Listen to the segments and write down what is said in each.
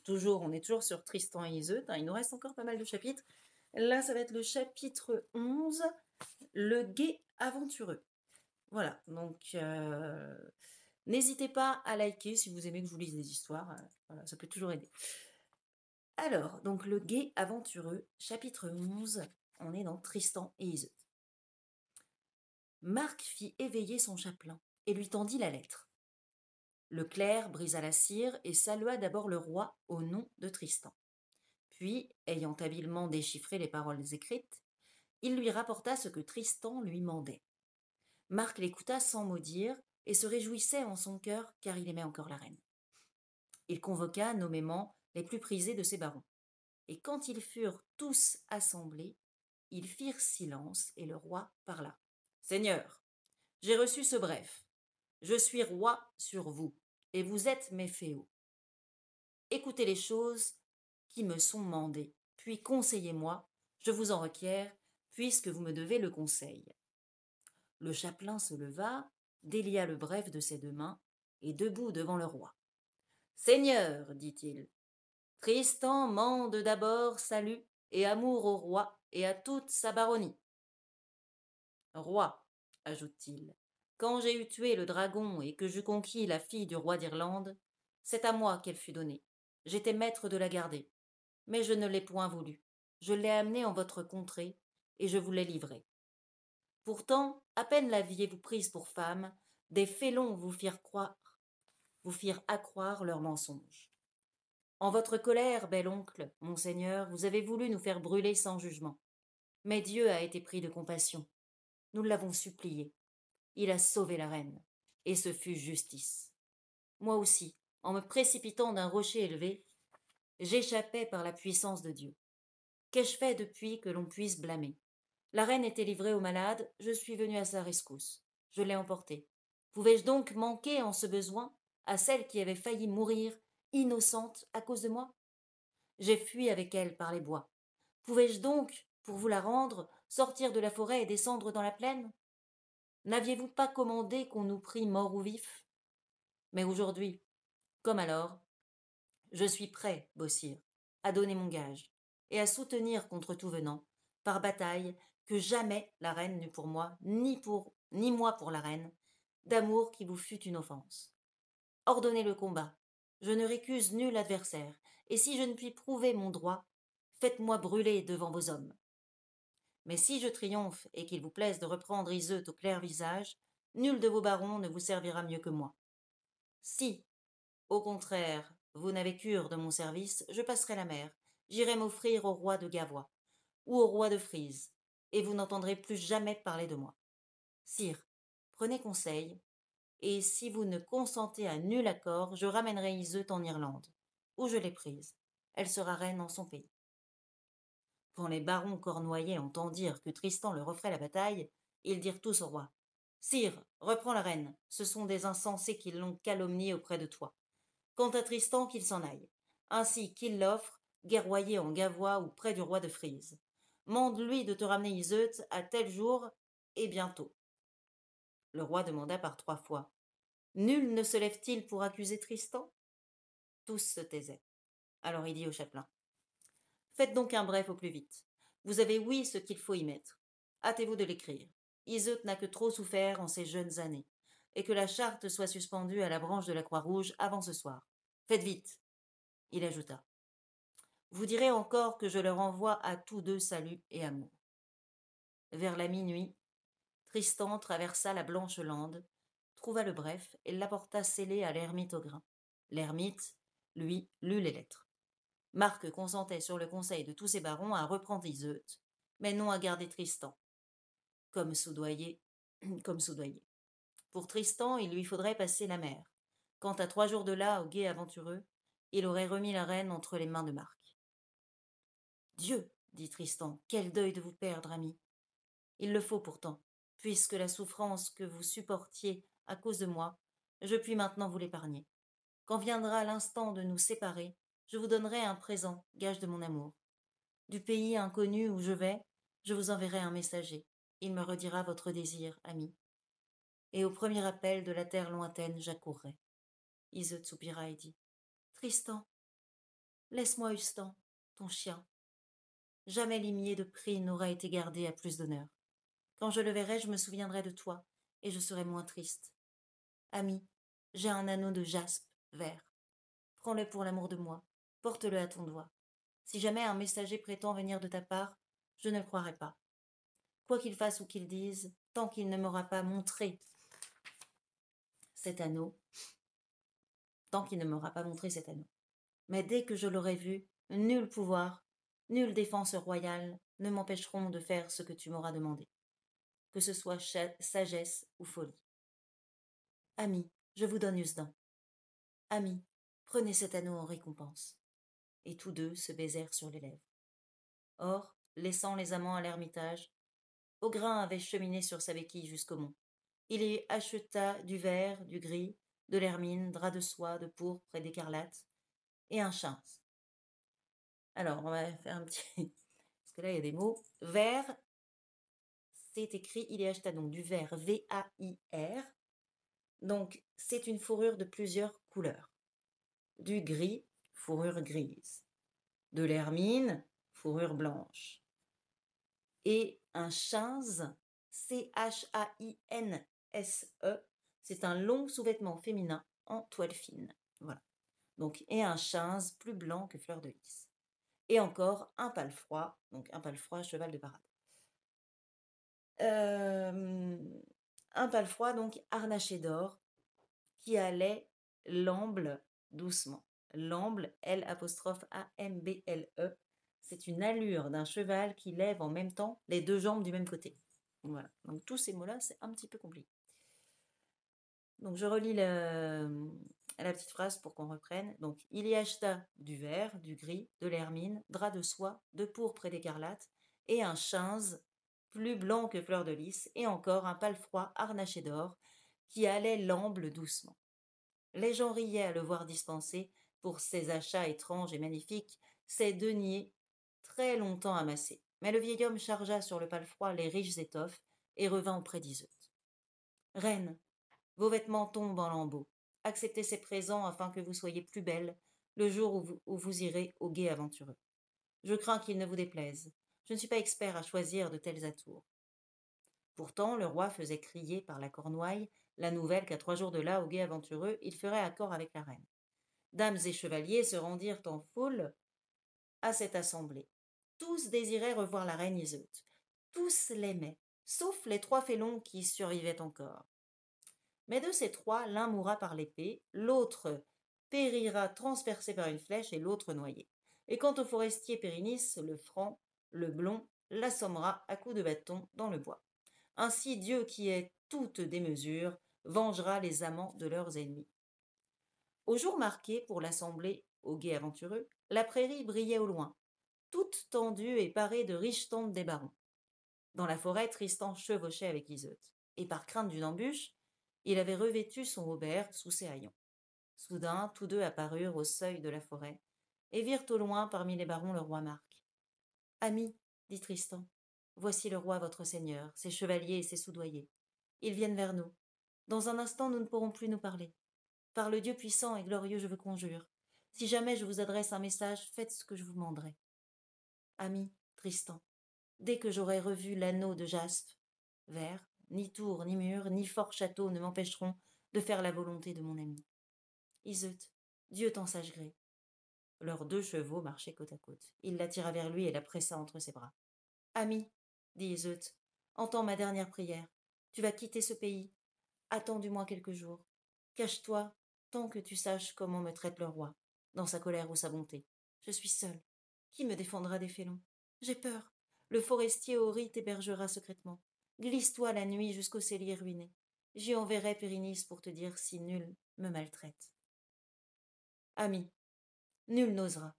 toujours, on est toujours sur Tristan et Iseut, hein, il nous reste encore pas mal de chapitres. Là, ça va être le chapitre 11, le guet aventureux. Voilà, donc n'hésitez pas à liker si vous aimez que je vous lise des histoires, voilà, ça peut toujours aider. Alors, donc le guet aventureux, chapitre 11, on est dans Tristan et Iseut. Marc fit éveiller son chapelain et lui tendit la lettre. Le clerc brisa la cire et salua d'abord le roi au nom de Tristan. Puis, ayant habilement déchiffré les paroles écrites, il lui rapporta ce que Tristan lui mandait. Marc l'écouta sans mot dire et se réjouissait en son cœur car il aimait encore la reine. Il convoqua nommément les plus prisés de ses barons. Et quand ils furent tous assemblés, ils firent silence et le roi parla. « Seigneur, j'ai reçu ce bref. Je suis roi sur vous, et vous êtes mes féaux. Écoutez les choses qui me sont mandées, puis conseillez-moi, je vous en requiers, puisque vous me devez le conseil. » Le chapelain se leva, délia le bref de ses deux mains, et debout devant le roi. « Seigneur, dit-il, Tristan mande d'abord salut et amour au roi et à toute sa baronnie. Roi, ajoute-t-il, quand j'ai eu tué le dragon et que j'eus conquis la fille du roi d'Irlande, c'est à moi qu'elle fut donnée. J'étais maître de la garder, mais je ne l'ai point voulu. Je l'ai amenée en votre contrée et je vous l'ai livrée. Pourtant, à peine l'aviez-vous prise pour femme, des félons vous firent accroire leurs mensonges. En votre colère, bel oncle, monseigneur, vous avez voulu nous faire brûler sans jugement. Mais Dieu a été pris de compassion. Nous l'avons supplié. Il a sauvé la reine. Et ce fut justice. Moi aussi, en me précipitant d'un rocher élevé, j'échappais par la puissance de Dieu. Qu'ai-je fait depuis que l'on puisse blâmer? La reine était livrée aux malades, je suis venu à sa rescousse. Je l'ai emportée. Pouvais-je donc manquer en ce besoin à celle qui avait failli mourir, innocente, à cause de moi? J'ai fui avec elle par les bois. Pouvais-je donc, pour vous la rendre, sortir de la forêt et descendre dans la plaine? N'aviez-vous pas commandé qu'on nous prît mort ou vif? Mais aujourd'hui, comme alors, je suis prêt, Bossir, à donner mon gage, et à soutenir contre tout venant, par bataille, que jamais la reine n'eut pour moi, ni moi pour la reine, d'amour qui vous fût une offense. Ordonnez le combat, je ne récuse nul adversaire, et si je ne puis prouver mon droit, faites-moi brûler devant vos hommes. Mais si je triomphe et qu'il vous plaise de reprendre Iseut au clair visage, nul de vos barons ne vous servira mieux que moi. Si, au contraire, vous n'avez cure de mon service, je passerai la mer, j'irai m'offrir au roi de Gavois, ou au roi de Frise, et vous n'entendrez plus jamais parler de moi. Sire, prenez conseil, et si vous ne consentez à nul accord, je ramènerai Iseut en Irlande, où je l'ai prise. Elle sera reine en son pays. Quand les barons cornoyais entendirent que Tristan leur offrait la bataille, ils dirent tous au roi. Sire, reprends la reine, ce sont des insensés qui l'ont calomniée auprès de toi. Quant à Tristan, qu'il s'en aille. Ainsi qu'il l'offre, guerroyer en Gavois ou près du roi de Frise. Mande-lui de te ramener Iseut à tel jour et bientôt. Le roi demanda par 3 fois. Nul ne se lève-t-il pour accuser Tristan? Tous se taisaient. Alors il dit au chapelain. Faites donc un bref au plus vite. Vous avez oui ce qu'il faut y mettre. Hâtez-vous de l'écrire. Iseut n'a que trop souffert en ses jeunes années, et que la charte soit suspendue à la branche de la Croix-Rouge avant ce soir. Faites vite. Il ajouta. Vous direz encore que je leur envoie à tous deux salut et amour. Vers la minuit, Tristan traversa la blanche lande, trouva le bref et l'apporta scellé à l'ermite au grain. L'ermite, lui, lut les lettres. Marc consentait sur le conseil de tous ses barons à reprendre Iseut, mais non à garder Tristan, comme soudoyé, comme soudoyé. Pour Tristan, il lui faudrait passer la mer. Quant à 3 jours de là, au guet aventureux, il aurait remis la reine entre les mains de Marc. Dieu, dit Tristan, quel deuil de vous perdre, ami. Il le faut pourtant, puisque la souffrance que vous supportiez à cause de moi, je puis maintenant vous l'épargner. Quand viendra l'instant de nous séparer, je vous donnerai un présent, gage de mon amour. Du pays inconnu où je vais, je vous enverrai un messager. Il me redira votre désir, ami. Et au premier appel de la terre lointaine, j'accourrai. Iseut soupira et dit. Tristan, Laisse-moi Hustan, ton chien. Jamais limier de prix n'aura été gardé à plus d'honneur. Quand je le verrai, je me souviendrai de toi, et je serai moins triste. Ami, j'ai un anneau de jaspe vert. Prends-le pour l'amour de moi, porte-le à ton doigt. Si jamais un messager prétend venir de ta part, je ne le croirai pas. Quoi qu'il fasse ou qu'il dise, tant qu'il ne m'aura pas montré cet anneau, Mais dès que je l'aurai vu, nul pouvoir, nulle défense royale ne m'empêcheront de faire ce que tu m'auras demandé, que ce soit sagesse ou folie. Amis, je vous donne Usdan. Amis, prenez cet anneau en récompense. Et tous deux se baisèrent sur les lèvres. Or, laissant les amants à l'ermitage, Augrain avait cheminé sur sa béquille jusqu'au mont. Il y acheta du vert, du gris, de l'hermine, drap de soie, de pourpre et d'écarlate, et un chintz. Alors, on va faire un petit... Parce que là, il y a des mots. Vert, c'est écrit, il y acheta donc du vert, V-A-I-R. Donc, c'est une fourrure de plusieurs couleurs. Du gris, fourrure grise. De l'hermine, fourrure blanche. Et un chintz, C-H-A-I-N-S-E, c'est un long sous-vêtement féminin en toile fine. Voilà. Donc, et un chintz plus blanc que fleur de lys. Et encore un palefroid, donc un palefroid cheval de parade. Un palefroid donc harnaché d'or qui allait l'amble doucement. L'amble, L'-A-M-B-L-E, c'est une allure d'un cheval qui lève en même temps les deux jambes du même côté. Voilà. Donc tous ces mots-là, c'est un petit peu compliqué. Donc je relis la petite phrase pour qu'on reprenne. Donc il y acheta du vert, du gris, de l'hermine, drap de soie, de pourpre et d'écarlate, et un chintz plus blanc que fleur de lys, et encore un palefroid harnaché d'or qui allait l'amble doucement. Les gens riaient à le voir dispenser, pour ces achats étranges et magnifiques, ces deniers très longtemps amassés. Mais le vieil homme chargea sur le palefroid les riches étoffes et revint auprès d'Iseut. Reine, vos vêtements tombent en lambeaux. Acceptez ces présents afin que vous soyez plus belle le jour où vous irez au guet aventureux. Je crains qu'il ne vous déplaise. Je ne suis pas expert à choisir de tels atours. Pourtant, le roi faisait crier par la cornouaille la nouvelle qu'à 3 jours de là, au guet aventureux, il ferait accord avec la reine. Dames et chevaliers se rendirent en foule à cette assemblée. Tous désiraient revoir la reine Iseut. Tous l'aimaient, sauf les 3 félons qui survivaient encore. Mais de ces 3, l'un mourra par l'épée, l'autre périra transpercé par une flèche et l'autre noyé. Et quant au forestier Périnis, le franc, le blond, l'assommera à coups de bâton dans le bois. Ainsi Dieu qui est toute démesure vengera les amants de leurs ennemis. Au jour marqué pour l'assemblée au guet aventureux, la prairie brillait au loin, toute tendue et parée de riches tentes des barons. Dans la forêt, Tristan chevauchait avec Iseut, et par crainte d'une embûche, il avait revêtu son haubert sous ses haillons. Soudain, tous deux apparurent au seuil de la forêt, et virent au loin parmi les barons le roi Marc. « Ami, dit Tristan, voici le roi votre seigneur, ses chevaliers et ses soudoyés. Ils viennent vers nous. Dans un instant, nous ne pourrons plus nous parler. Par le Dieu puissant et glorieux, je vous conjure. Si jamais je vous adresse un message, faites ce que je vous demanderai. Ami, Tristan, dès que j'aurai revu l'anneau de jaspe, vert, ni tour, ni mur, ni fort château ne m'empêcheront de faire la volonté de mon ami. Iseut, Dieu t'en sache gré. Leurs 2 chevaux marchaient côte à côte. Il l'attira vers lui et la pressa entre ses bras. Ami, dit Iseut, entends ma dernière prière. Tu vas quitter ce pays. Attends du moins quelques jours. Cache-toi tant que tu saches comment me traite le roi, dans sa colère ou sa bonté. Je suis seule. Qui me défendra des félons? J'ai peur. Le forestier Ori t'hébergera secrètement. Glisse-toi la nuit jusqu'au cellier ruiné. J'y enverrai Périnis pour te dire si nul me maltraite. Ami, nul n'osera.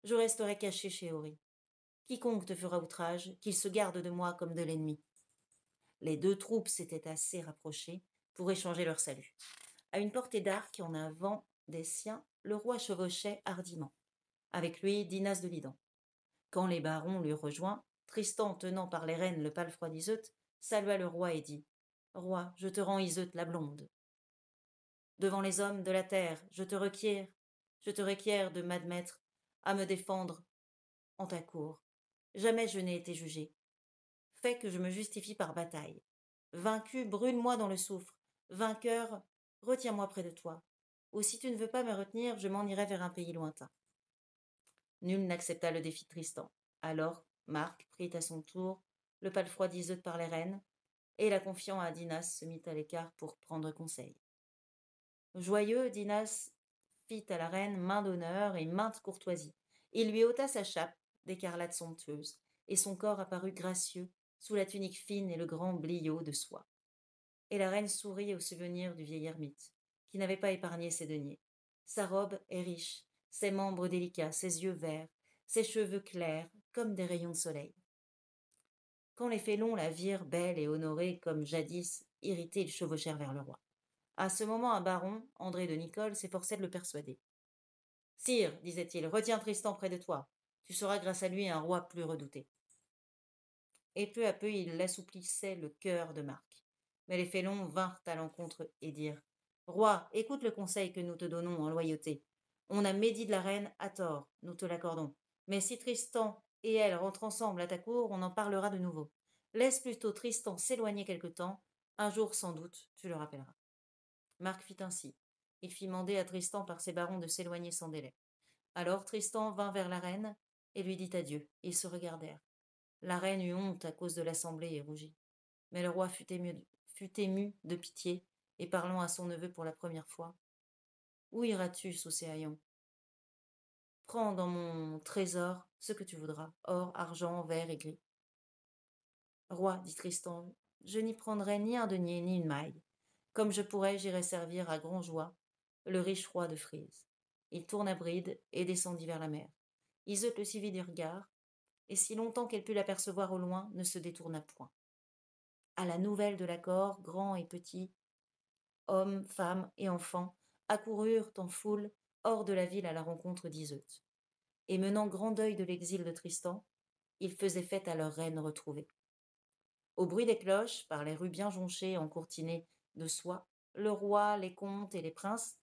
Je resterai caché chez Ori. Quiconque te fera outrage, qu'il se garde de moi comme de l'ennemi. Les 2 troupes s'étaient assez rapprochées pour échanger leur salut. À une portée d'arc, en avant des siens, le roi chevauchait hardiment. Avec lui, Dinas de Lidan. Quand les barons l'eurent rejoint, Tristan, tenant par les rênes le palefroid d'Iseut, salua le roi et dit « Roi, je te rends Iseut la blonde. Devant les hommes de la terre, je te requiers de m'admettre à me défendre en ta cour. Jamais je n'ai été jugé. Fais que je me justifie par bataille. Vaincu, brûle-moi dans le soufre. Vainqueur, retiens-moi près de toi. Ou si tu ne veux pas me retenir, je m'en irai vers un pays lointain. Nul n'accepta le défi de Tristan. Alors, Marc prit à son tour le palefroid d'Iseut par les rênes, et la confiant à Dinas se mit à l'écart pour prendre conseil. Joyeux, Dinas fit à la reine main d'honneur et mainte courtoisie. Il lui ôta sa chape d'écarlate somptueuse, et son corps apparut gracieux sous la tunique fine et le grand bliot de soie. Et la reine sourit au souvenir du vieil ermite, qui n'avait pas épargné ses deniers. Sa robe est riche, ses membres délicats, ses yeux verts, ses cheveux clairs, comme des rayons de soleil. Quand les félons la virent belle et honorée comme jadis, irrités, ils chevauchèrent vers le roi. À ce moment, un baron, André de Nicole, s'efforçait de le persuader. Sire, disait-il, retiens Tristan près de toi. Tu seras grâce à lui un roi plus redouté. Et peu à peu, il assouplissait le cœur de Marc. Mais les félons vinrent à l'encontre et dirent Roi, écoute le conseil que nous te donnons en loyauté. On a médit de la reine à tort, nous te l'accordons. Mais si Tristan et elle rentrent ensemble à ta cour, on en parlera de nouveau. Laisse plutôt Tristan s'éloigner quelque temps. Un jour, sans doute, tu le rappelleras. Marc fit ainsi. Il fit mander à Tristan par ses barons de s'éloigner sans délai. Alors Tristan vint vers la reine et lui dit adieu. Ils se regardèrent. La reine eut honte à cause de l'assemblée et rougit. Mais le roi fut ému de pitié, et parlant à son neveu pour la première fois. Où iras-tu, Saucéaillon? Prends dans mon trésor ce que tu voudras, or, argent, verre et gris. Roi, dit Tristan, je n'y prendrai ni un denier ni une maille. Comme je pourrais, j'irai servir à grand joie le riche roi de Frise. Il tourna bride et descendit vers la mer. Iseut le suivit du regard, et si longtemps qu'elle put l'apercevoir au loin, ne se détourna point. À la nouvelle de l'accord, grands et petits, hommes, femmes et enfants, accoururent en foule hors de la ville à la rencontre d'Iseut. Et menant grand deuil de l'exil de Tristan, ils faisaient fête à leur reine retrouvée. Au bruit des cloches, par les rues bien jonchées encourtinées de soie, le roi, les comtes et les princes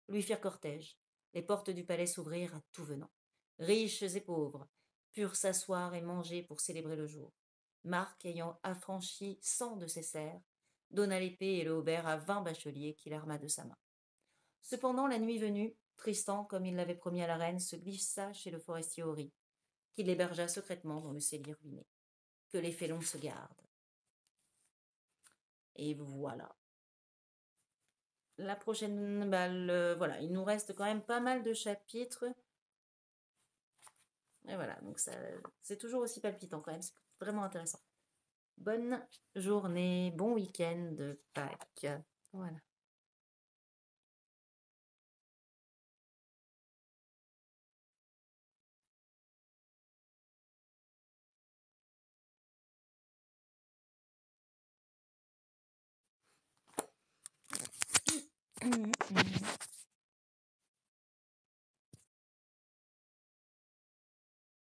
lui firent cortège. Les portes du palais s'ouvrirent à tout venant. Riches et pauvres purent s'asseoir et manger pour célébrer le jour. Marc, ayant affranchi 100 de ses serfs, donna l'épée et le haubert à 20 bacheliers qu'il arma de sa main. Cependant, la nuit venue, Tristan, comme il l'avait promis à la reine, se glissa chez le forestier Ori, qui l'hébergea secrètement dans le cellier ruiné. Que les félons se gardent. Et voilà. La prochaine, voilà, il nous reste quand même pas mal de chapitres. Et voilà, donc ça, c'est toujours aussi palpitant quand même, c'est vraiment intéressant. Bonne journée, bon week-end de Pâques. Voilà.